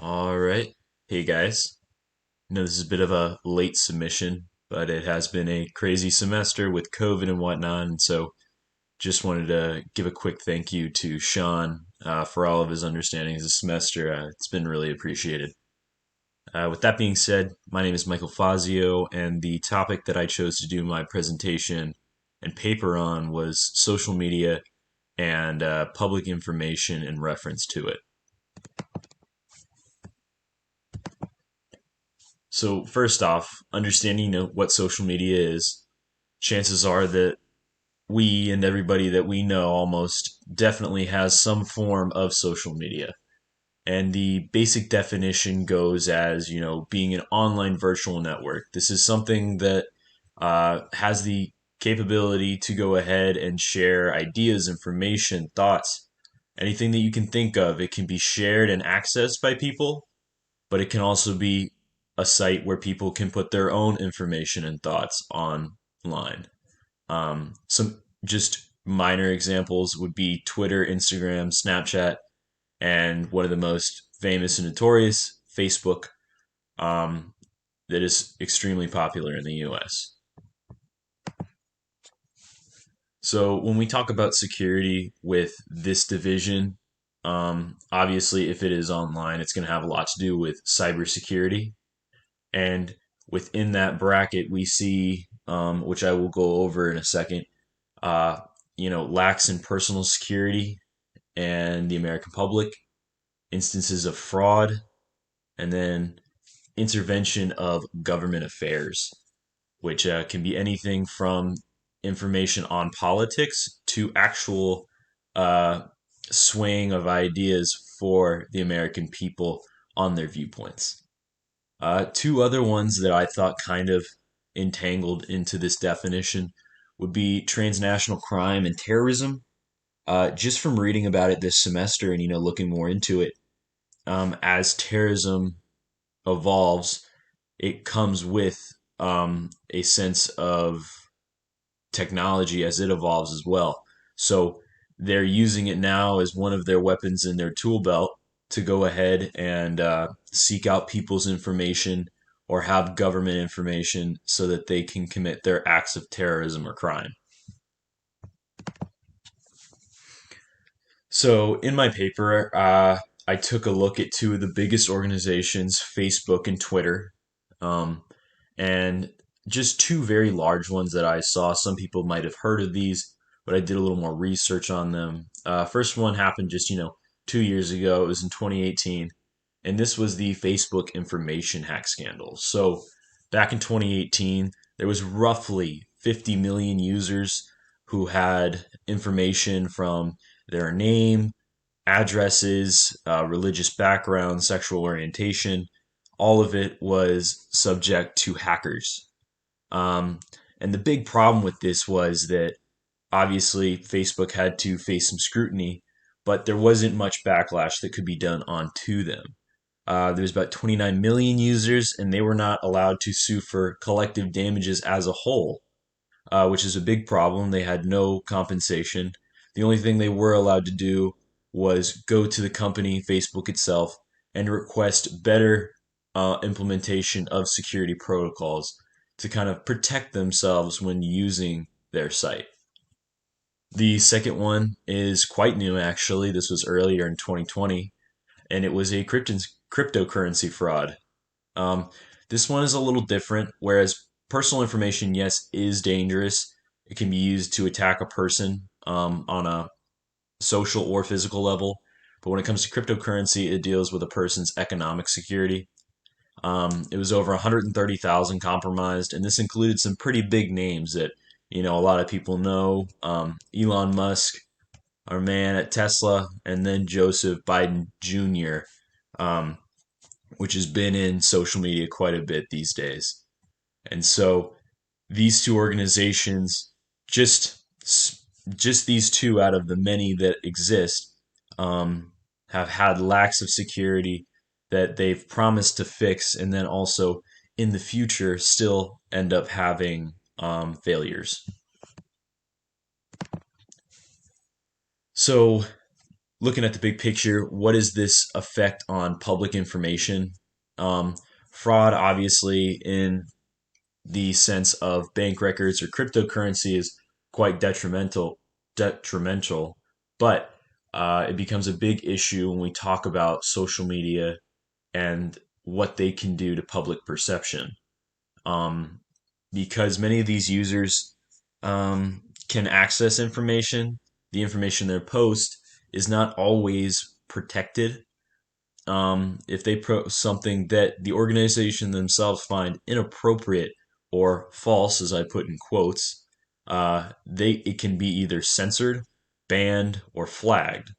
All right. Hey guys. I know this is a bit of a late submission, but it has been a crazy semester with COVID and whatnot. And so just wanted to give a quick thank you to Sean for all of his understandings this semester. It's been really appreciated. With that being said, my name is Michael Fazio, and the topic that I chose to do my presentation and paper on was social media and public information in reference to it. So first off, understanding what social media is, chances are that we and everybody that we know almost definitely has some form of social media. And the basic definition goes as, being an online virtual network. This is something that has the capability to go ahead and share ideas, information, thoughts, anything that you can think of. It can be shared and accessed by people, but it can also be a site where people can put their own information and thoughts online. Some just minor examples would be Twitter, Instagram, Snapchat, and one of the most famous and notorious, Facebook, um, that is extremely popular in the US. So when we talk about security with this division, obviously if it is online, it's going to have a lot to do with cybersecurity. And within that bracket, we see, which I will go over in a second, uh, lacks in personal security and the American public, instances of fraud, and then intervention of government affairs, which can be anything from information on politics to actual uh, swaying of ideas for the American people on their viewpoints. Two other ones that I thought kind of entangled into this definition would be transnational crime and terrorism. Just from reading about it this semester and looking more into it, as terrorism evolves, it comes with a sense of technology as it evolves as well. So they're using it now as one of their weapons in their tool belt to go ahead and seek out people's information or have government information so that they can commit their acts of terrorism or crime. So in my paper, I took a look at two of the biggest organizations, Facebook and Twitter, um, and just two very large ones that I saw. Some people might have heard of these, but I did a little more research on them. First one happened just 2 years ago. It was in 2018, and this was the Facebook information hack scandal. So back in 2018, there was roughly 50 million users who had information from their name, addresses, religious background, sexual orientation. All of it was subject to hackers. Um, and the big problem with this was that obviously Facebook had to face some scrutiny, but there wasn't much backlash that could be done onto them. There's about 29 million users, and they were not allowed to sue for collective damages as a whole, which is a big problem. They had no compensation. The only thing they were allowed to do was go to the company, Facebook itself, and request better implementation of security protocols to kind of protect themselves when using their site. The second one is quite new, actually. This was earlier in 2020, and it was a cryptocurrency fraud. Um, this one is a little different, whereas personal information, yes, is dangerous. It can be used to attack a person on a social or physical level. But when it comes to cryptocurrency, it deals with a person's economic security. It was over 130,000 compromised, and this included some pretty big names that a lot of people know. Elon Musk, our man at Tesla, and then Joseph Biden Jr., um, which has been in social media quite a bit these days. And so these two organizations, just just these two out of the many that exist, have had lacks of security that they've promised to fix, and then also in the future still end up having failures. So looking at the big picture, what does this affect on public information? Um, Fraud, obviously, in the sense of bank records or cryptocurrency, is quite detrimental, but it becomes a big issue when we talk about social media and what they can do to public perception. Um, because many of these users can access information. The information they post is not always protected. If they post something that the organization themselves find inappropriate or false, as I put in quotes, it can be either censored, banned, or flagged.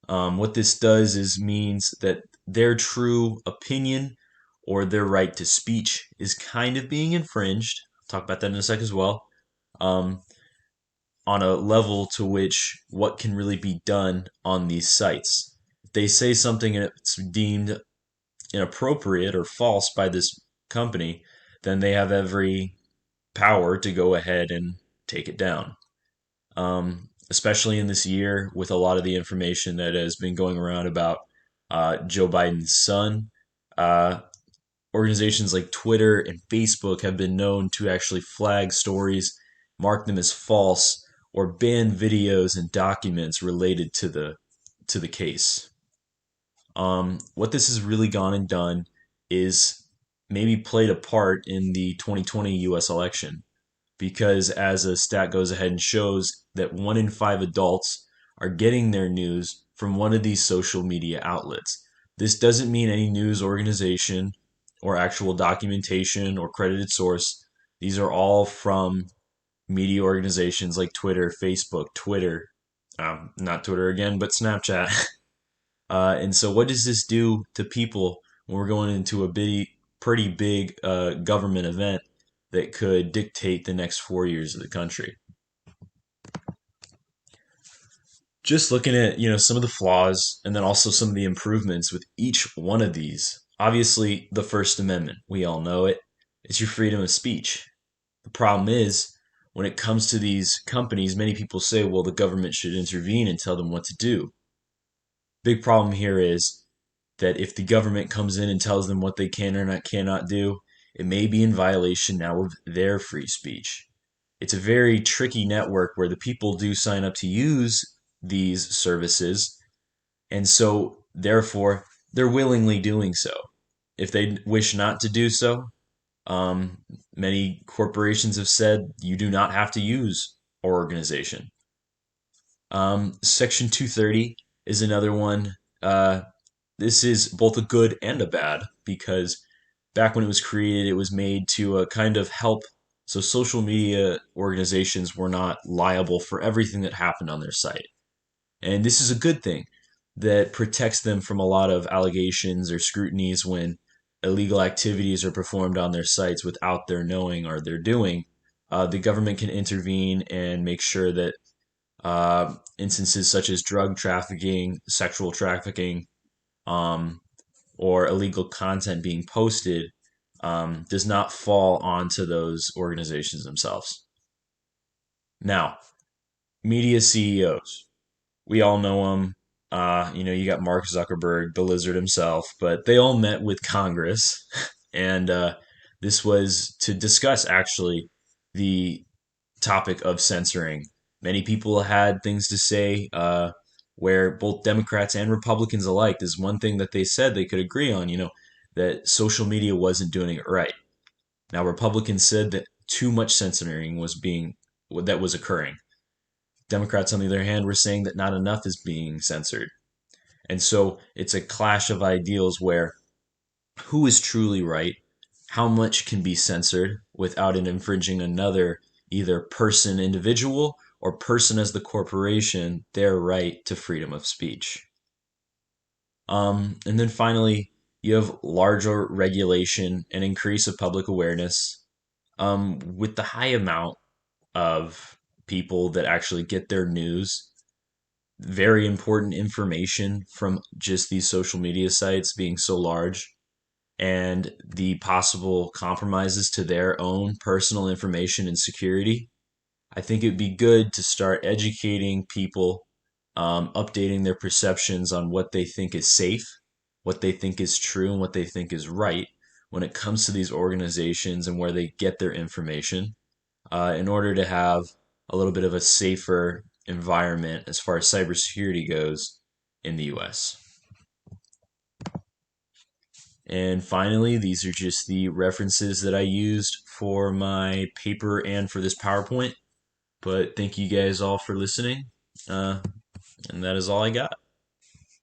What this does is means that their true opinion or their right to speech is kind of being infringed. I'll talk about that in a sec as well. Um, on a level to which what can really be done on these sites. If they say something and it's deemed inappropriate or false by this company, then they have every power to go ahead and take it down. Especially in this year with a lot of the information that has been going around about Joe Biden's son. Uh, Organizations like Twitter and Facebook have been known to actually flag stories, mark them as false, or ban videos and documents related to the case. What this has really gone and done is maybe played a part in the 2020 U.S. election because as a stat goes ahead and shows that 1 in 5 adults are getting their news from one of these social media outlets. This doesn't mean any news organization or actual documentation or credited source. These are all from media organizations like Twitter, Facebook, not Twitter again, but Snapchat. And so, what does this do to people when we're going into pretty big government event that could dictate the next 4 years of the country? Just looking at some of the flaws and then also some of the improvements with each one of these. Obviously, the First Amendment, we all know it. It's your freedom of speech. The problem is when it comes to these companies, many people say, well, the government should intervene and tell them what to do. Big problem here is that if the government comes in and tells them what they can or cannot do, it may be in violation now of their free speech. It's a very tricky network where the people do sign up to use these services, and so therefore they're willingly doing so. If they wish not to do so, many corporations have said you do not have to use our organization. Section 230 is another one. This is both a good and a bad because back when it was created, it was made to kind of help. So social media organizations were not liable for everything that happened on their site. And this is a good thing that protects them from a lot of allegations or scrutinies when illegal activities are performed on their sites without their knowing or their doing. The government can intervene and make sure that instances such as drug trafficking, sexual trafficking, um, or illegal content being posted does not fall onto those organizations themselves. Now, media CEOs, we all know them. You got Mark Zuckerberg, the lizard himself, but they all met with Congress, and this was to discuss actually the topic of censoring. Many people had things to say where both Democrats and Republicans alike, there's one thing that they said they could agree on, that social media wasn't doing it right. Now, Republicans said that too much censoring was occurring. Democrats, on the other hand, were saying that not enough is being censored. And so it's a clash of ideals where who is truly right, how much can be censored without it infringing another, either person, individual, or person as the corporation, their right to freedom of speech. And then finally, you have larger regulation and increase of public awareness. With the high amount of people that actually get their news, very important information from just these social media sites being so large, and the possible compromises to their own personal information and security, I think it'd be good to start educating people updating their perceptions on what they think is safe, what they think is true, and what they think is right when it comes to these organizations and where they get their information, in order to have a little bit of a safer environment as far as cybersecurity goes in the US. And finally, these are just the references that I used for my paper and for this PowerPoint. But thank you guys all for listening. And that is all I got.